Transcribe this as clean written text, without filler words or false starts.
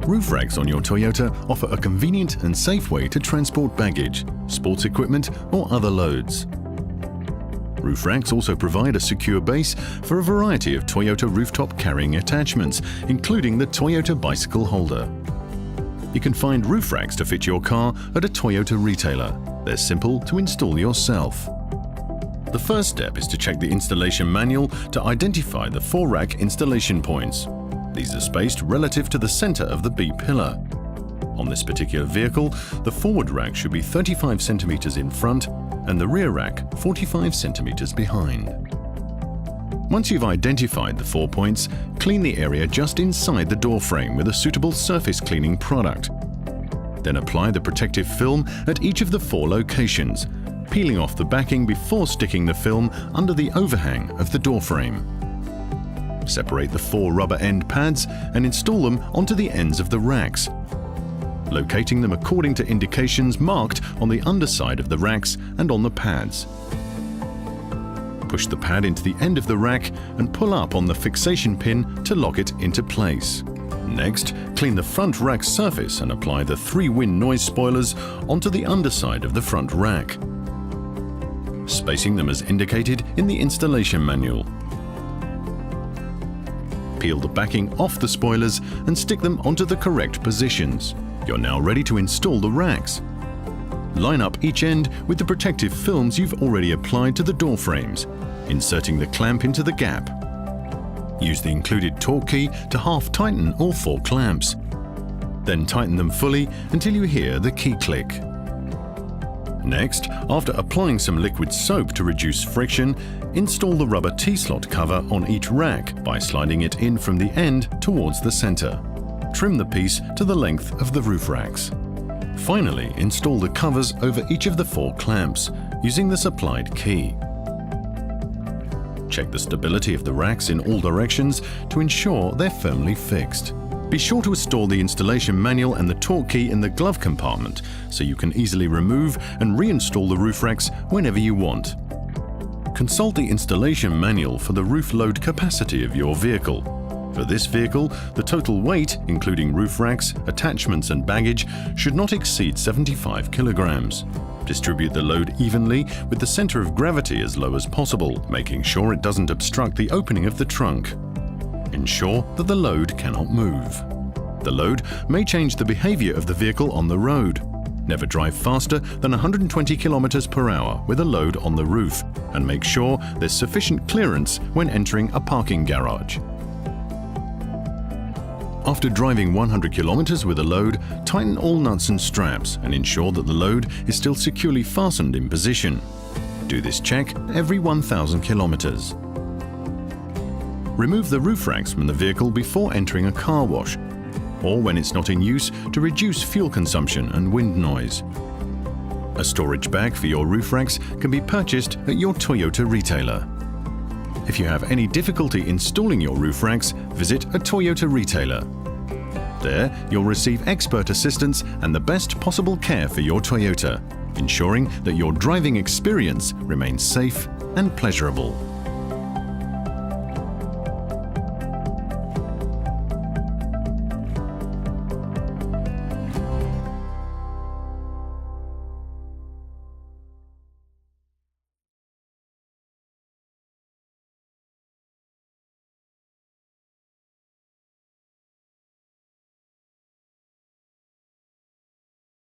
Roof racks on your Toyota offer a convenient and safe way to transport baggage, sports equipment or other loads. Roof racks also provide a secure base for a variety of Toyota rooftop carrying attachments, including the Toyota bicycle holder. You can find roof racks to fit your car at a Toyota retailer. They're simple to install yourself. The first step is to check the installation manual to identify the 4 rack installation points. These are spaced relative to the center of the B-pillar. On this particular vehicle, the forward rack should be 35 centimeters in front and the rear rack 45 centimeters behind. Once you've identified the 4 points, clean the area just inside the door frame with a suitable surface cleaning product. Then apply the protective film at each of the 4 locations, peeling off the backing before sticking the film under the overhang of the door frame. Separate the 4 rubber end pads and install them onto the ends of the racks, locating them according to indications marked on the underside of the racks and on the pads. Push the pad into the end of the rack and pull up on the fixation pin to lock it into place. Next, clean the front rack surface and apply the 3 wind noise spoilers onto the underside of the front rack, spacing them as indicated in the installation manual. Peel the backing off the spoilers and stick them onto the correct positions. You're now ready to install the racks. Line up each end with the protective films you've already applied to the door frames, inserting the clamp into the gap. Use the included torque key to half tighten all 4 clamps. Then tighten them fully until you hear the key click. Next, after applying some liquid soap to reduce friction, install the rubber T-slot cover on each rack by sliding it in from the end towards the center. Trim the piece to the length of the roof racks. Finally, install the covers over each of the 4 clamps using the supplied key. Check the stability of the racks in all directions to ensure they're firmly fixed. Be sure to store the installation manual and the torque key in the glove compartment so you can easily remove and reinstall the roof racks whenever you want. Consult the installation manual for the roof load capacity of your vehicle. For this vehicle, the total weight, including roof racks, attachments and baggage, should not exceed 75 kilograms. Distribute the load evenly with the center of gravity as low as possible, making sure it doesn't obstruct the opening of the trunk. Ensure that the load cannot move. The load may change the behavior of the vehicle on the road. Never drive faster than 120 kilometers per hour with a load on the roof, and make sure there's sufficient clearance when entering a parking garage. After driving 100 kilometers with a load, tighten all nuts and straps and ensure that the load is still securely fastened in position. Do this check every 1,000 kilometers. Remove the roof racks from the vehicle before entering a car wash, or when it's not in use to reduce fuel consumption and wind noise. A storage bag for your roof racks can be purchased at your Toyota retailer. If you have any difficulty installing your roof racks, visit a Toyota retailer. There, you'll receive expert assistance and the best possible care for your Toyota, ensuring that your driving experience remains safe and pleasurable.